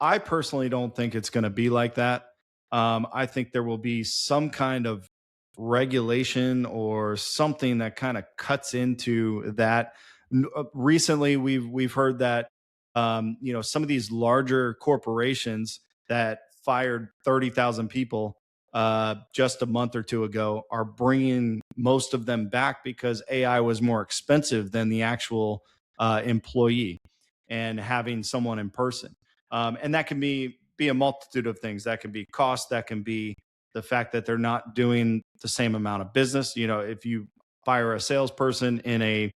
I personally don't think it's going to be like that. I think there will be some kind of regulation or something that kind of cuts into that. Recently, we've heard that some of these larger corporations that fired 30,000 people just a month or two ago are bringing most of them back because AI was more expensive than the actual employee and having someone in person. And that can be a multitude of things. That can be cost. That can be the fact that they're not doing the same amount of business. If you fire a salesperson in a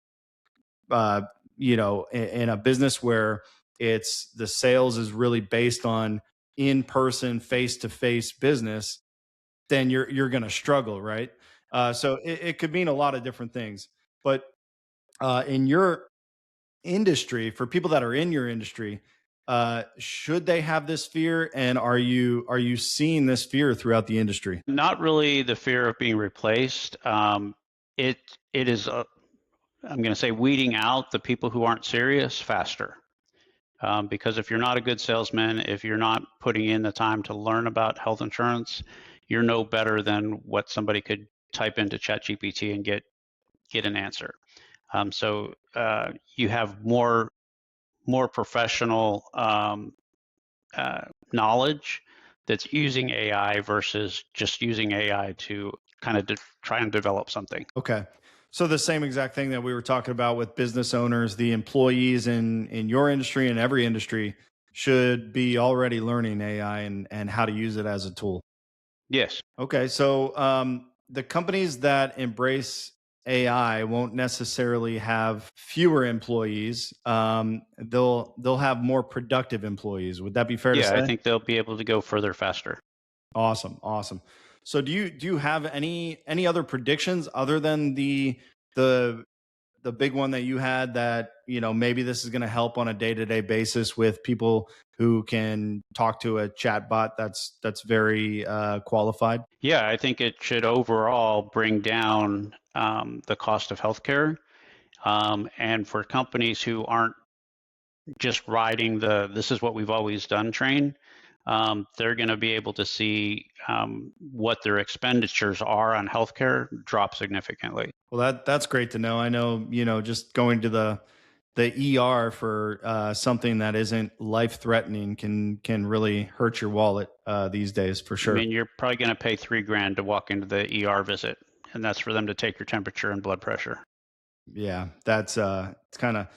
uh, in a business where it's the sales is really based on in person, face to face business, then you're going to struggle, right? So it could mean a lot of different things. But in your industry, for people that are in your industry, should they have this fear, and are you seeing this fear throughout the industry? Not really the fear of being replaced. It it is I'm going to say weeding out the people who aren't serious faster. Because if you're not a good salesman, if you're not putting in the time to learn about health insurance, you're no better than what somebody could type into ChatGPT and get an answer. So you have more professional knowledge that's using AI versus just using AI to kind of try and develop something. Okay. So the same exact thing that we were talking about with business owners, the employees in your industry and every industry should be already learning AI and how to use it as a tool. Yes. Okay, so the companies that embrace AI won't necessarily have fewer employees. They'll have more productive employees. Would that be fair to Yeah, I say? think they'll be able to go further faster. Awesome, awesome. So do you have any other predictions other than the the big one that you had, that maybe this is going to help on a day-to-day basis with people who can talk to a chat bot that's very qualified? Yeah, I think it should overall bring down the cost of healthcare. And for companies who aren't just riding the "this is what we've always done" train, they're going to be able to see what their expenditures are on healthcare drop significantly. Well, that's great to know. I know, just going to the ER for something that isn't life threatening can really hurt your wallet these days, for I sure. mean, you're probably going to pay $3,000 to walk into the ER visit, and that's for them to take your temperature and blood pressure. Yeah, that's it's kind of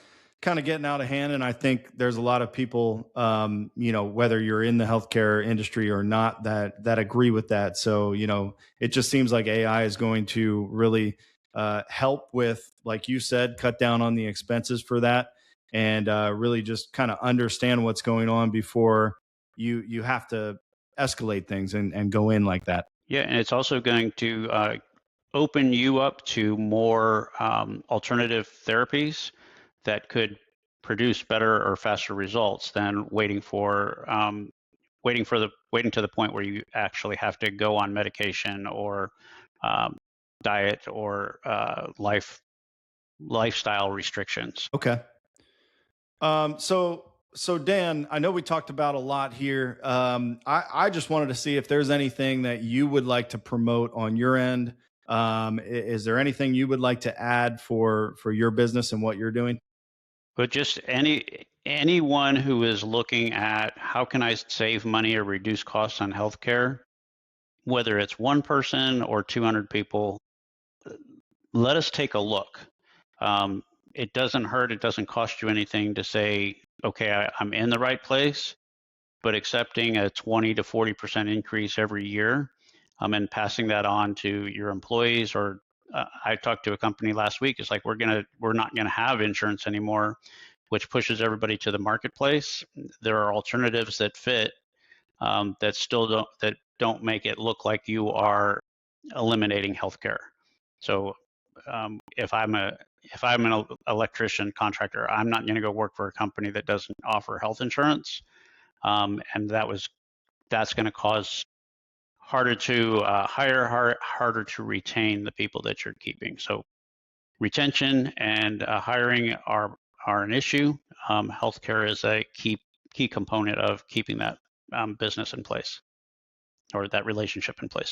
getting out of hand, and I think there's a lot of people, whether you're in the healthcare industry or not, that agree with that. So it just seems like AI is going to really help with, like you said, cut down on the expenses for that, and really just kind of understand what's going on before you have to escalate things and go in like that. Yeah, and it's also going to open you up to more alternative therapies that could produce better or faster results than waiting to the point where you actually have to go on medication or um, diet or lifestyle restrictions. Okay. So Dan, I know we talked about a lot here. I just wanted to see if there's anything that you would like to promote on your end. Is there anything you would like to add for your business and what you're doing? But just anyone who is looking at how can I save money or reduce costs on healthcare, whether it's one person or 200 people, let us take a look. It doesn't hurt, it doesn't cost you anything to say, okay, I'm in the right place, but accepting a 20 to 40% increase every year, and passing that on to your employees. Or I talked to a company last week. It's like we're not gonna have insurance anymore, which pushes everybody to the marketplace. There are alternatives that fit, that still don't make it look like you are eliminating healthcare. So if I'm an electrician contractor, I'm not going to go work for a company that doesn't offer health insurance, and that's going to cause harder to harder to retain the people that you're keeping. So retention and hiring are an issue. Healthcare is a key component of keeping that business in place or that relationship in place.